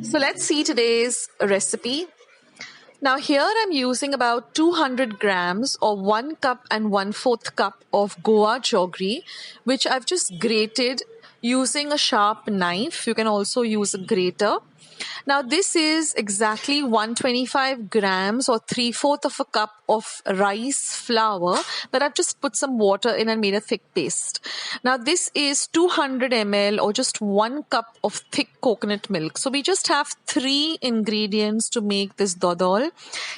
So let's see today's recipe. Now here I'm using about 200 grams or 1 cup and 1/4 cup of Goa jaggery, which I've just grated using a sharp knife. You can also use a grater. Now this is exactly 125 grams or 3/4 of a cup of rice flour that I've just put some water in and made a thick paste. Now this is 200 ml or just 1 cup of thick coconut milk. So we just have 3 ingredients to make this dodol.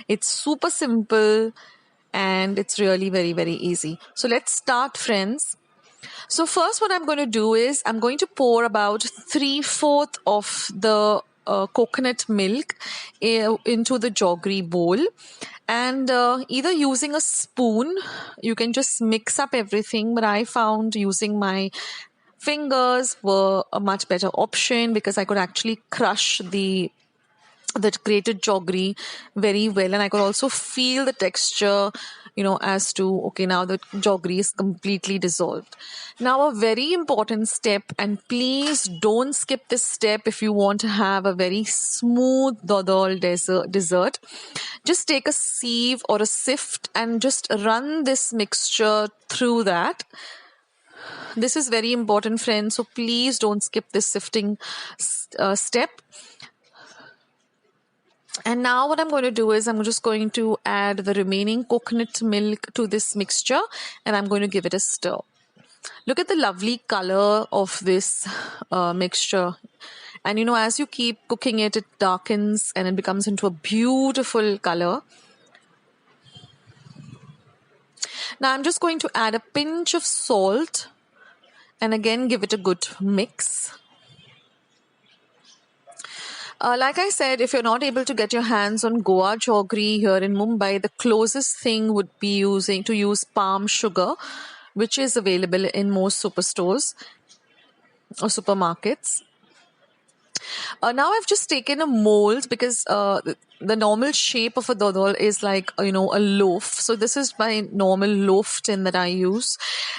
It's super simple and it's really very easy. So let's start, friends. So first what I'm going to do is I'm going to pour about 3/4 of the coconut milk into the jaggery bowl, and either using a spoon you can just mix up everything, but I found using my fingers were a much better option because I could actually crush the grated jaggery very well, and I could also feel the texture, as to okay, now the jaggery is completely dissolved. Now a very important step, and please don't skip this step if you want to have a very smooth dodol dessert. Just take a sieve or a sift and just run this mixture through that. This is very important, friends, so please don't skip this sifting step. And now what I'm going to do is I'm just going to add the remaining coconut milk to this mixture, and I'm going to give it a stir. Look at the lovely color of this mixture. And as you keep cooking it, it darkens and it becomes into a beautiful color. Now I'm just going to add a pinch of salt and again give it a good mix. Like I said, if you're not able to get your hands on Goa jaggery here in Mumbai, the closest thing would be to use palm sugar, which is available in most superstores or supermarkets. Now I've just taken a mold because the normal shape of a dodol is like, a loaf. So this is my normal loaf tin that I use.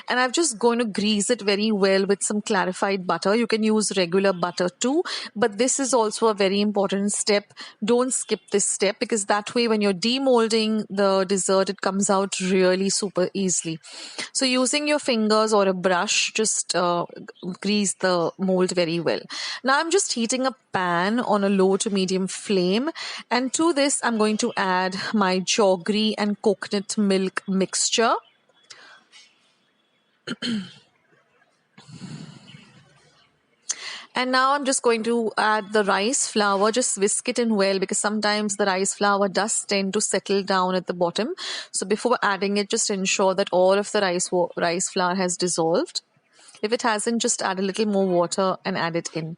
And I've just going to grease it very well with some clarified butter. You can use regular butter too. But this is also a very important step. Don't skip this step because that way when you're demolding the dessert, it comes out really super easily. So using your fingers or a brush, just grease the mold very well. Now I'm just heating a pan on a low to medium flame, and to this I'm going to add my jaggery and coconut milk mixture. And now I'm just going to add the rice flour. Just whisk it in well because sometimes the rice flour does tend to settle down at the bottom. So before adding it, just ensure that all of the rice flour has dissolved. If it hasn't, just add a little more water and add it in.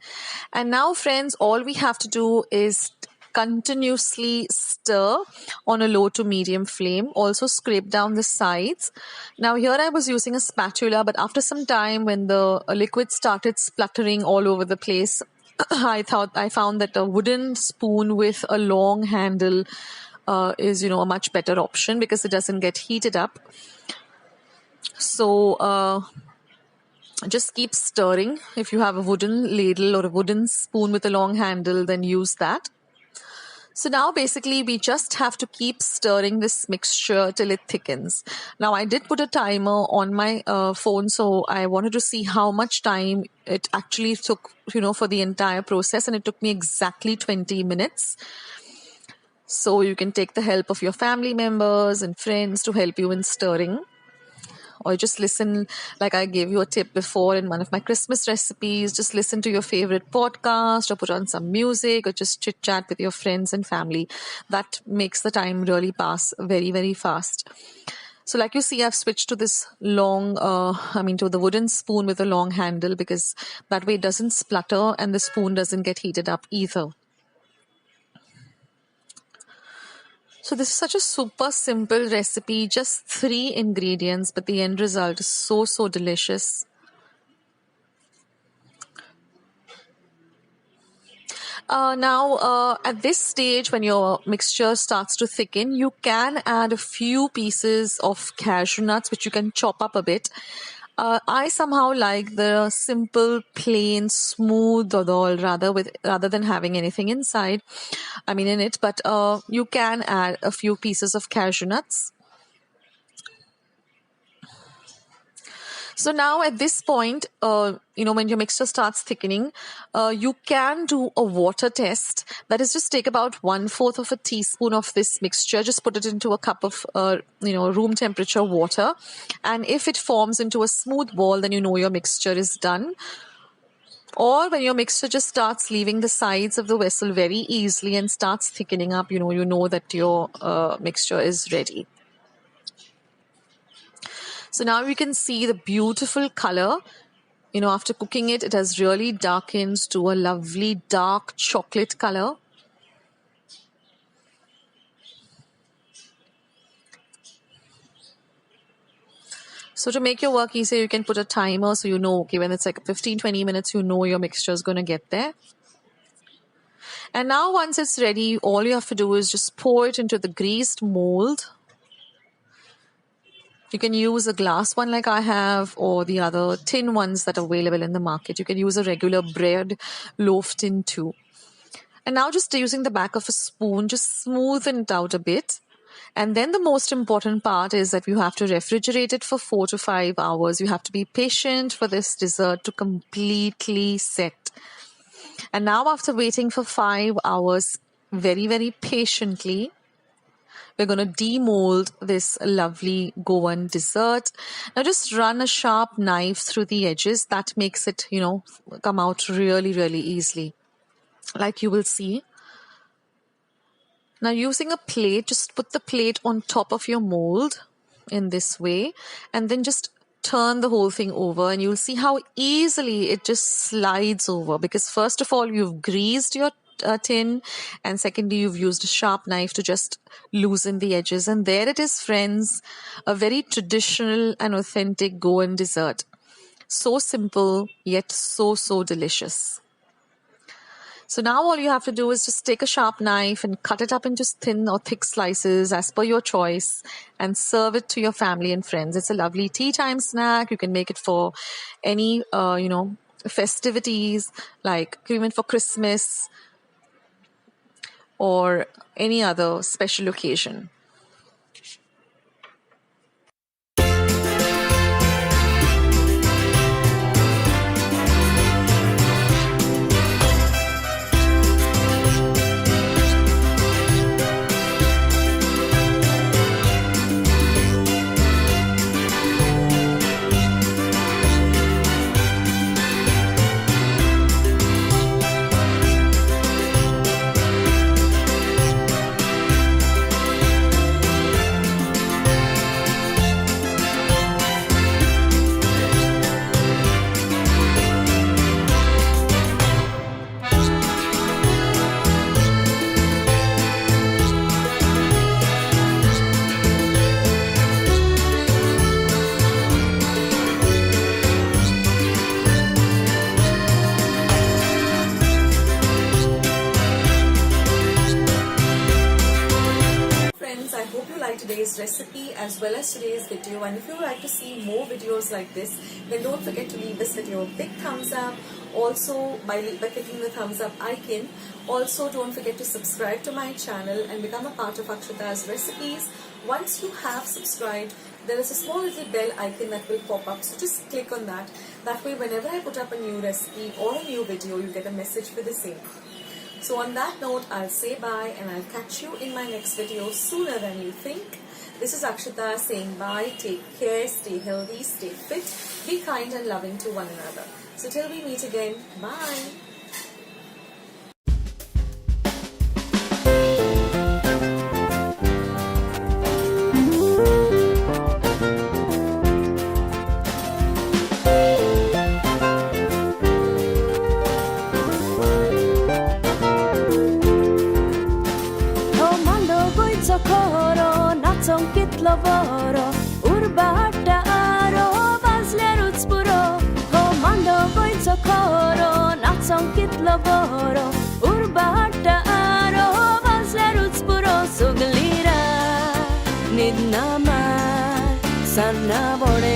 And now, friends, all we have to do is continuously stir on a low to medium flame. Also scrape down the sides. Now here I was using a spatula, but after some time when the liquid started spluttering all over the place, I found that a wooden spoon with a long handle is a much better option because it doesn't get heated up. So just keep stirring. If you have a wooden ladle or a wooden spoon with a long handle, then use that. So now basically we just have to keep stirring this mixture till it thickens. Now I did put a timer on my phone, so I wanted to see how much time it actually took, for the entire process, and it took me exactly 20 minutes. So you can take the help of your family members and friends to help you in stirring. Or just listen, like I gave you a tip before in one of my Christmas recipes, just listen to your favorite podcast or put on some music or just chit chat with your friends and family. That makes the time really pass very fast. So like you see, I've switched to this to the wooden spoon with a long handle because that way it doesn't splutter and the spoon doesn't get heated up either. So this is such a super simple recipe, just 3 ingredients, but the end result is so delicious. Now, at this stage, when your mixture starts to thicken, you can add a few pieces of cashew nuts, which you can chop up a bit. I somehow like the simple, plain, smooth dodol rather than having anything inside. I mean in it, but you can add a few pieces of cashew nuts. So now at this point, when your mixture starts thickening, you can do a water test. That is, just take about 1/4 of a teaspoon of this mixture. Just put it into a cup of, room temperature water. And if it forms into a smooth ball, then you know your mixture is done. Or when your mixture just starts leaving the sides of the vessel very easily and starts thickening up, you know that your mixture is ready. So now you can see the beautiful color. After cooking it, it has really darkened to a lovely dark chocolate color. So to make your work easier, you can put a timer so okay, when it's like 15-20 minutes, your mixture is going to get there. And now once it's ready, all you have to do is just pour it into the greased mold. You can use a glass one like I have, or the other tin ones that are available in the market. You can use a regular bread loaf tin too. And now just using the back of a spoon, just smoothen it out a bit. And then the most important part is that you have to refrigerate it for 4 to 5 hours. You have to be patient for this dessert to completely set. And now after waiting for 5 hours, very, very patiently, we're going to demold this lovely Goan dessert. Now just run a sharp knife through the edges. That makes it, come out really, really easily, like you will see. Now using a plate, just put the plate on top of your mold in this way, and then just turn the whole thing over, and you'll see how easily it just slides over, because first of all, you've greased your tin, and secondly, you've used a sharp knife to just loosen the edges. And there it is, friends, a very traditional and authentic Goan dessert. So simple, yet so delicious. So now all you have to do is just take a sharp knife and cut it up into thin or thick slices as per your choice, and serve it to your family and friends. It's a lovely tea time snack. You can make it for any, festivities, like even for Christmas or any other special occasion. Today's recipe as well as today's video, and if you would like to see more videos like this, then don't forget to leave this video a big thumbs up. Also, by clicking the thumbs up icon, also don't forget to subscribe to my channel and become a part of Akshata's recipes. Once you have subscribed, there is a small little bell icon that will pop up, so just click on that. That way, whenever I put up a new recipe or a new video, you get a message for the same. So on that note, I'll say bye, and I'll catch you in my next video sooner than you think. This is Akshata saying bye. Take care, stay healthy, stay fit, be kind and loving to one another. So till we meet again, bye. Kitlovoro, urbata aro, vazlerut spuro, komando voitsokoro, natsong kitlovoro.